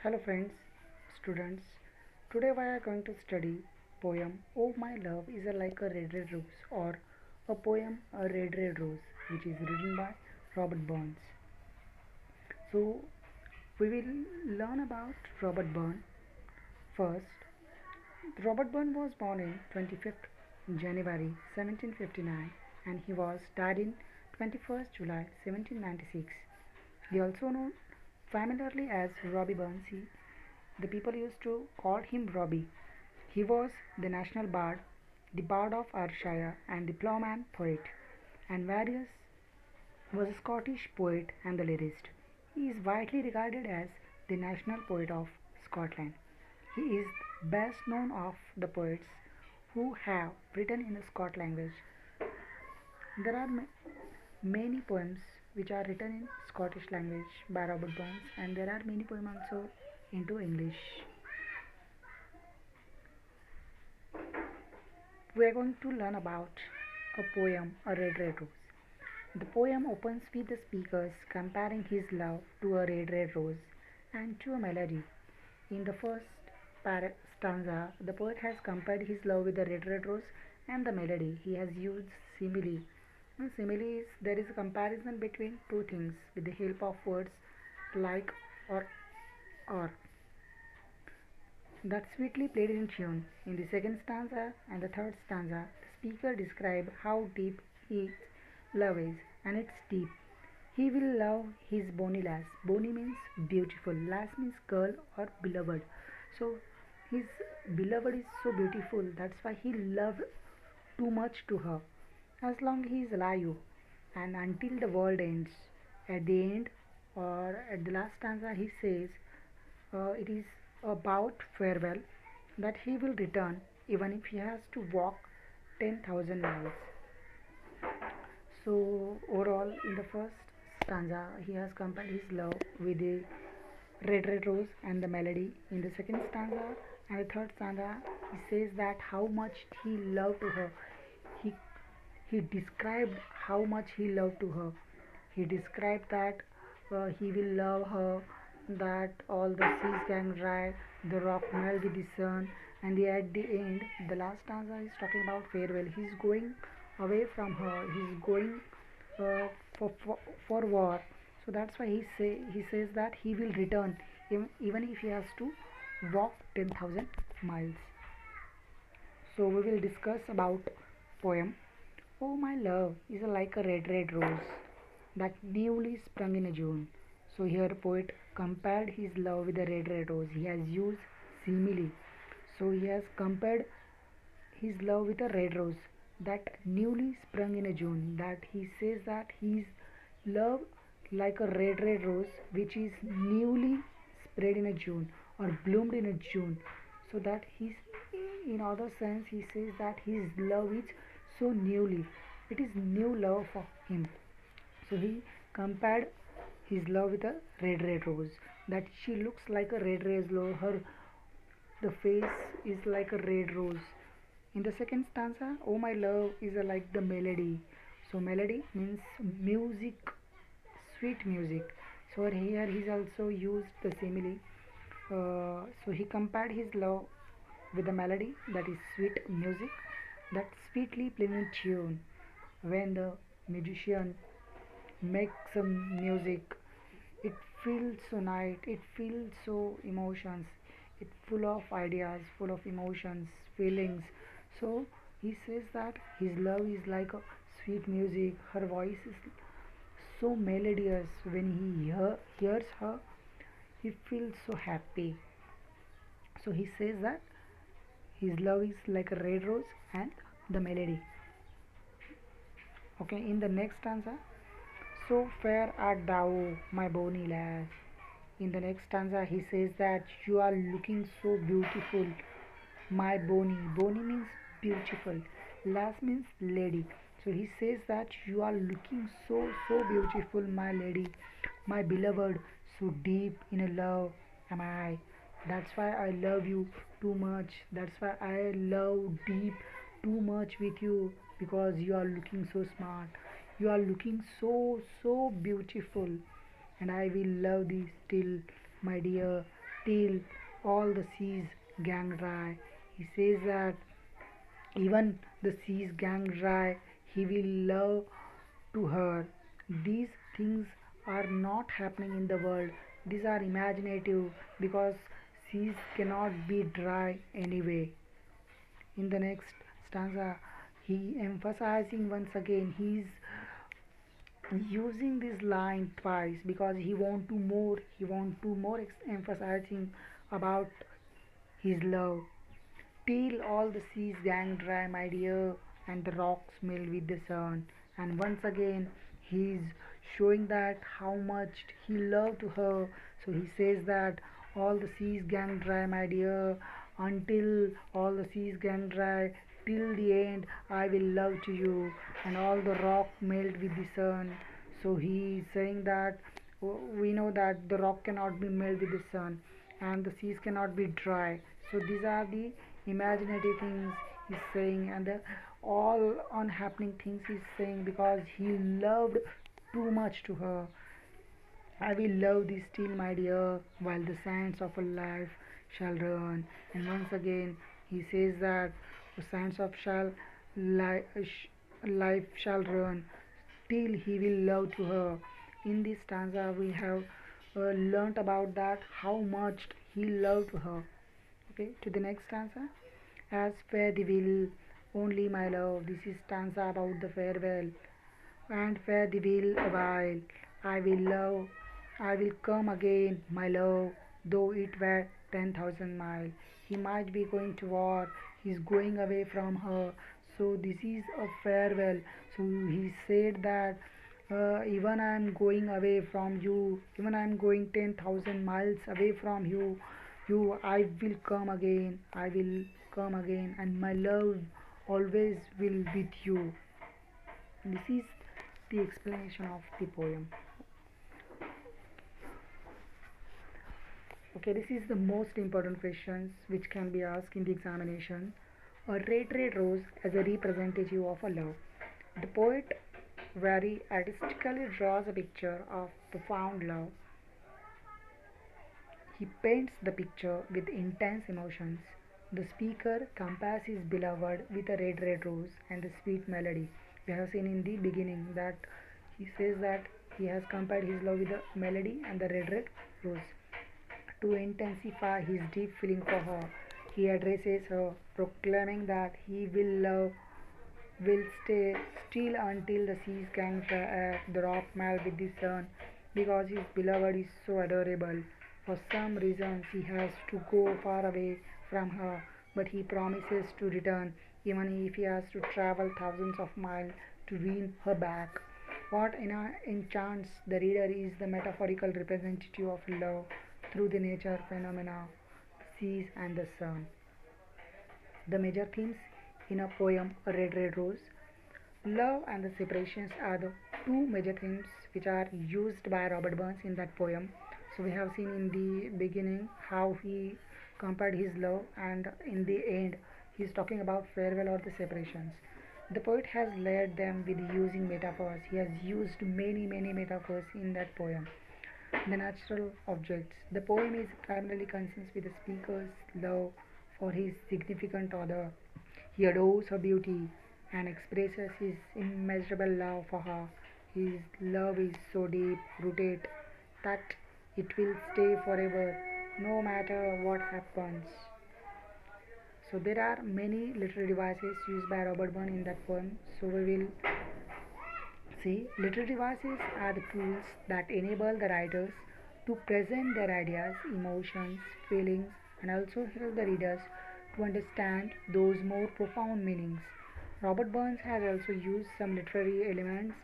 Hello friends, students. Today we are going to study poem Oh My Love is a Like a Red Rose or a poem A Red Rose which is written by Robert Burns. So we will learn about Robert Burns first. Robert Burns was born in 25th January 1759 and he was died in 21st July 1796. He also known familiarly as Robbie Burns. The people used to call him Robbie. He was the national bard, the bard of Ayrshire, and the ploughman poet, and Various was a Scottish poet and the lyrist. He is widely regarded as the national poet of Scotland. He is best known of the poets who have written in the Scottish language. There are many poems which are written in Scottish language by Robert Burns, and there are many poems also into English. We are going to learn about a poem, A Red Rose. The poem opens with the speakers comparing his love to a red rose and to a melody. In the first stanza, the poet has compared his love with the red rose and the melody. He has used simile. Simile is there is a comparison between two things with the help of words like or that sweetly played in tune. In the second stanza and the third stanza, the speaker describes how deep his love is, and it's deep. He will love his bonny lass. Bonny means beautiful, lass means girl or beloved. So his beloved is so beautiful, that's why he loved too much to her. As long he is alive and until the world ends. At the end or at the last stanza, he says it is about farewell that he will return even if he has to walk 10,000 miles. So, overall, in the first stanza, he has compared his love with the red rose and the melody. In the second stanza and the third stanza, he says that how much he loved to her. He he described how much he loved to her. He described that he will love her, that all the seas can dry, the rock melt with the sun, and at the end, the last stanza is talking about farewell. He's going away from her. He's going uh, for war. So that's why he says that he will return even if he has to walk 10,000 miles. So we will discuss about poem. Oh, my love is like a red rose that newly sprung in a June. So here poet compared his love with a red rose. He has used simile. So he has compared his love with a red rose that newly sprung in a June. That he says that his love like a red rose which is newly spread in a June or bloomed in a June. So that his in other sense he says that his love is so newly. It is new love for him. So he compared his love with a red rose. That she looks like a red rose. Her the face is like a red rose. In the second stanza, oh my love is like the melody. So melody means music, sweet music. So here he's also used the simile. So he compared his love with the melody that is sweet music that sweetly playing in tune. When the musician makes some music, it feels so nice, it feels so emotions, it's full of ideas, full of emotions, feelings. So he says that his love is like a sweet music. Her voice is so melodious. When hears her, he feels so happy. So he says that his love is like a red rose and the melody. Okay, in the next stanza, so fair art thou, my bonny lass. In the next stanza, he says that you are looking so beautiful, my bonny. Bonny means beautiful, lass means lady. So he says that you are looking so beautiful, my lady, my beloved, so deep in a love am I. That's why I love you too much. That's why I love deep too much with you because you are looking so smart. You are looking so beautiful, and I will love thee still, my dear, till all the seas gang dry. He says that even the seas gang dry, he will love to her. These things are not happening in the world. These are imaginative because seas cannot be dry anyway. In the next stanza, he emphasizing once again he's using this line twice because he want to more emphasizing about his love. Till all the seas gang dry, my dear, and the rocks melt with the sun. And once again, he's showing that how much he loved to her. So he says that all the seas gang dry, my dear, until all the seas gang dry, till the end, I will love to you, and all the rock melt with the sun. So he is saying that we know that the rock cannot be melt with the sun, and the seas cannot be dry. So these are the imaginative things he's saying, and the all unhappening things he's saying because he loved too much to her. I will love thee still, my dear, while the sands of a life shall run. And once again, he says that the sands of life shall run till he will love to her. In this stanza, we have learnt about that how much he loved to her. Okay, to the next stanza. As fare thee will, only my love. This is stanza about the farewell. And fare thee will awhile. I will love, I will come again, my love, though it were 10,000 miles. He might be going to war, he's going away from her. So this is a farewell. So he said that even I am going away from you, even I am going 10,000 miles away from you, I will come again, I will come again, and my love always will with you. This is the explanation of the poem. Okay, this is the most important questions which can be asked in the examination. A red rose as a representative of a love. The poet very artistically draws a picture of profound love. He paints the picture with intense emotions. The speaker compares his beloved with a red rose and the sweet melody. We have seen in the beginning that he says that he has compared his love with the melody and the red rose. To intensify his deep feeling for her, he addresses her, proclaiming that he will stay still until the seas can the rock melt with the sun, because his beloved is so adorable. For some reasons, he has to go far away from her, but he promises to return, even if he has to travel thousands of miles to win her back. What enchants the reader is the metaphorical representative of love through the nature phenomena, seas, and the sun. The major themes in a poem, A Red Rose. Love and the separations are the two major themes which are used by Robert Burns in that poem. So we have seen in the beginning how he compared his love, and in the end he is talking about farewell or the separations. The poet has layered them with using metaphors. He has used many metaphors in that poem. The natural objects. The poem is primarily concerned with the speaker's love for his significant other. He adores her beauty and expresses his immeasurable love for her. His love is so deep rooted that it will stay forever no matter what happens. So there are many literary devices used by Robert Burns in that poem. So we will see. Literary devices are the tools that enable the writers to present their ideas, emotions, feelings, and also help the readers to understand those more profound meanings. Robert Burns has also used some literary elements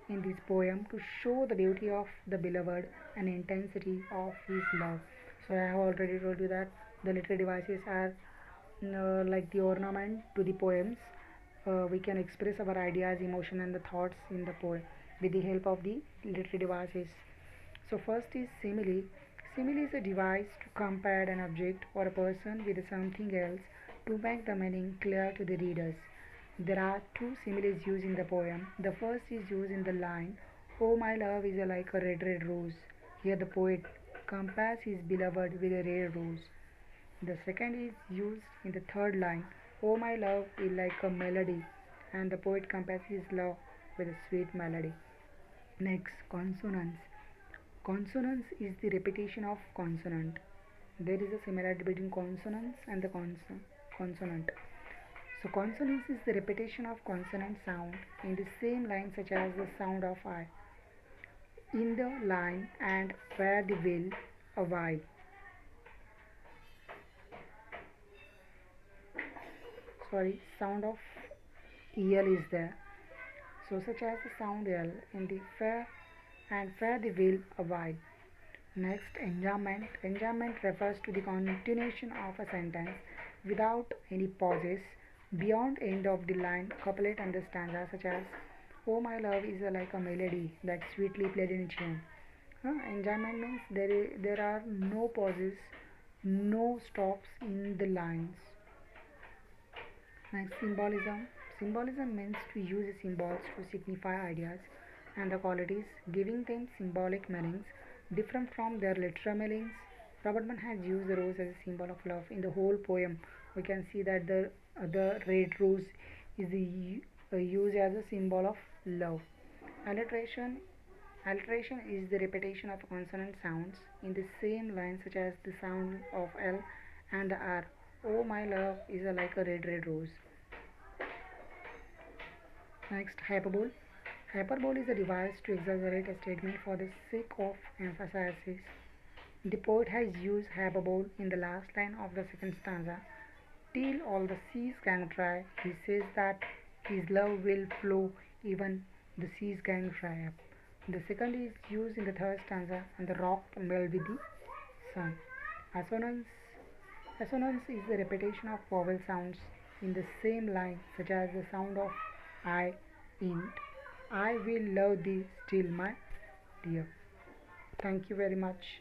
in this poem to show the beauty of the beloved and intensity of his love. So I have already told you that the literary devices are like the ornament to the poems. We can express our ideas, emotion, and the thoughts in the poem with the help of the literary devices. So first is simile. Simile is a device to compare an object or a person with something else to make the meaning clear to the readers. There are two similes used in the poem. The first is used in the line, "Oh, my love is like a red rose." Here the poet compares his beloved with a red rose. The second is used in the third line. Oh, my love is like a melody, and the poet compares his love with a sweet melody. Next, consonance. Consonance is the repetition of consonant. There is a similarity between consonance and the consonant. So, consonance is the repetition of consonant sound in the same line, such as the sound of I. In the line and where the will, a while. Sorry, sound of el is there. So, such as the sound L in the fair and fare the will a while. Next, enjambment. Enjambment refers to the continuation of a sentence without any pauses beyond end of the line, couplet and the stanza, such as "Oh, my love is like a melody that sweetly played in tune." Enjambment means there are no pauses, no stops in the lines. Next, symbolism. Symbolism means to use symbols to signify ideas and the qualities, giving them symbolic meanings different from their literal meanings. Robert Burns has used the rose as a symbol of love. In the whole poem, we can see that the red rose is used as a symbol of love. Alliteration. Alliteration is the repetition of consonant sounds in the same line, such as the sound of L and the R. Oh, my love is like a red rose. Next, hyperbole. Hyperbole is a device to exaggerate a statement for the sake of emphasis. The poet has used hyperbole in the last line of the second stanza. Till all the seas can dry, he says that his love will flow even the seas can dry up. The second is used in the third stanza, and the rock melt with the sun. Assonance. Assonance is the repetition of vowel sounds in the same line, such as the sound of I in I will love thee still, my dear. Thank you very much.